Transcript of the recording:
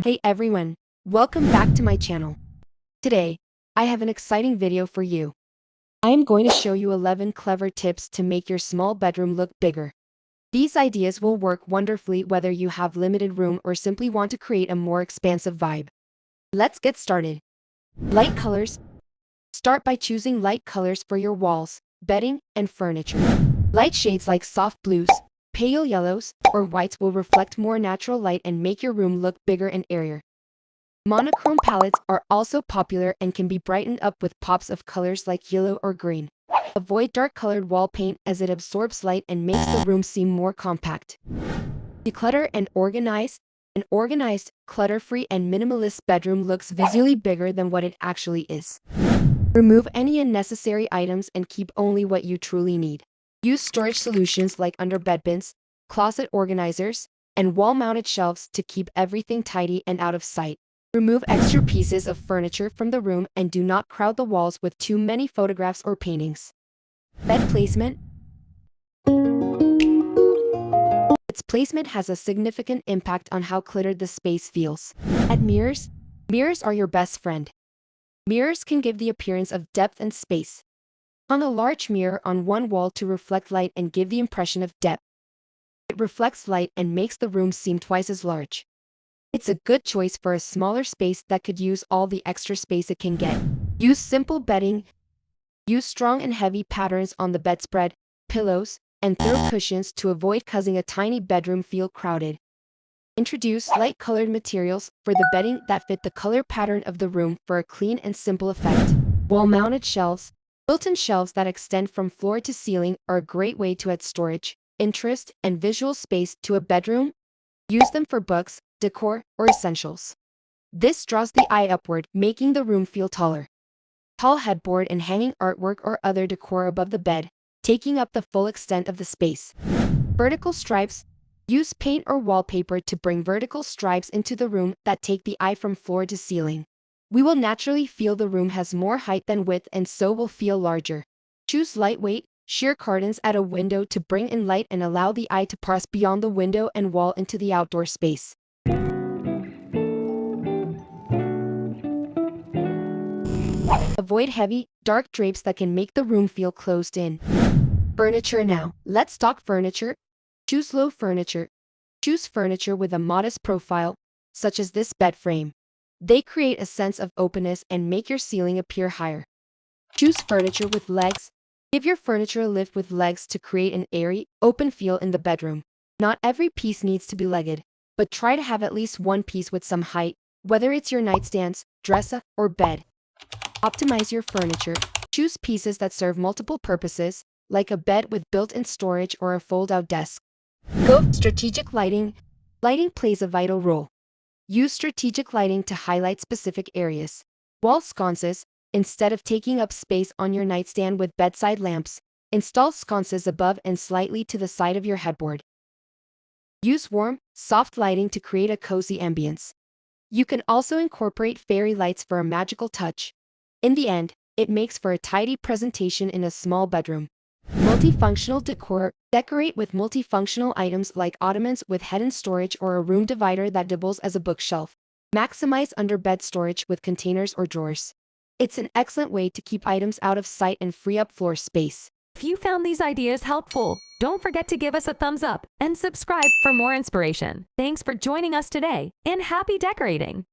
Hey everyone, welcome back to my channel. Today, I have an exciting video for you. I am going to show you 11 clever tips to make your small bedroom look bigger. These ideas will work wonderfully whether you have limited room or simply want to create a more expansive vibe. Let's get started. Light colors. Start by choosing light colors for your walls, bedding, and furniture. Light shades like soft blues, pale yellows, or whites will reflect more natural light and make your room look bigger and airier. Monochrome palettes are also popular and can be brightened up with pops of colors like yellow or green. Avoid dark-colored wall paint as it absorbs light and makes the room seem more compact. Declutter and organize. An organized, clutter-free, and minimalist bedroom looks visually bigger than what it actually is. Remove any unnecessary items and keep only what you truly need. Use storage solutions like under-bed bins, closet organizers, and wall-mounted shelves to keep everything tidy and out of sight. Remove extra pieces of furniture from the room and do not crowd the walls with too many photographs or paintings. Bed placement. Its placement has a significant impact on how cluttered the space feels. Add mirrors. Mirrors are your best friend. Mirrors can give the appearance of depth and space. Hang a large mirror on one wall to reflect light and give the impression of depth. It reflects light and makes the room seem twice as large. It's a good choice for a smaller space that could use all the extra space it can get. Use simple bedding. Use strong and heavy patterns on the bedspread, pillows, and throw cushions to avoid causing a tiny bedroom feel crowded. Introduce light-colored materials for the bedding that fit the color pattern of the room for a clean and simple effect. Wall-mounted shelves. Built-in shelves that extend from floor to ceiling are a great way to add storage, interest, and visual space to a bedroom. Use them for books, decor, or essentials. This draws the eye upward, making the room feel taller. Tall headboard and hanging artwork or other decor above the bed, taking up the full extent of the space. Vertical stripes. Use paint or wallpaper to bring vertical stripes into the room that take the eye from floor to ceiling. We will naturally feel the room has more height than width and so will feel larger. Choose lightweight, sheer curtains at a window to bring in light and allow the eye to pass beyond the window and wall into the outdoor space. Avoid heavy, dark drapes that can make the room feel closed in. Furniture now. Let's talk furniture. Choose low furniture. Choose furniture with a modest profile, such as this bed frame. They create a sense of openness and make your ceiling appear higher. Choose furniture with legs. Give your furniture a lift with legs to create an airy, open feel in the bedroom. Not every piece needs to be legged, but try to have at least one piece with some height, whether it's your nightstands, dresser, or bed. Optimize your furniture. Choose pieces that serve multiple purposes, like a bed with built-in storage or a fold-out desk. Go strategic lighting. Lighting plays a vital role. Use strategic lighting to highlight specific areas. Wall sconces. Instead of taking up space on your nightstand with bedside lamps, install sconces above and slightly to the side of your headboard. Use warm, soft lighting to create a cozy ambience. You can also incorporate fairy lights for a magical touch. In the end, it makes for a tidy presentation in a small bedroom. Multifunctional decor. Decorate with multifunctional items like ottomans with hidden storage or a room divider that doubles as a bookshelf. Maximize under-bed storage with containers or drawers. It's an excellent way to keep items out of sight and free up floor space. If you found these ideas helpful, don't forget to give us a thumbs up and subscribe for more inspiration. Thanks for joining us today, and happy decorating!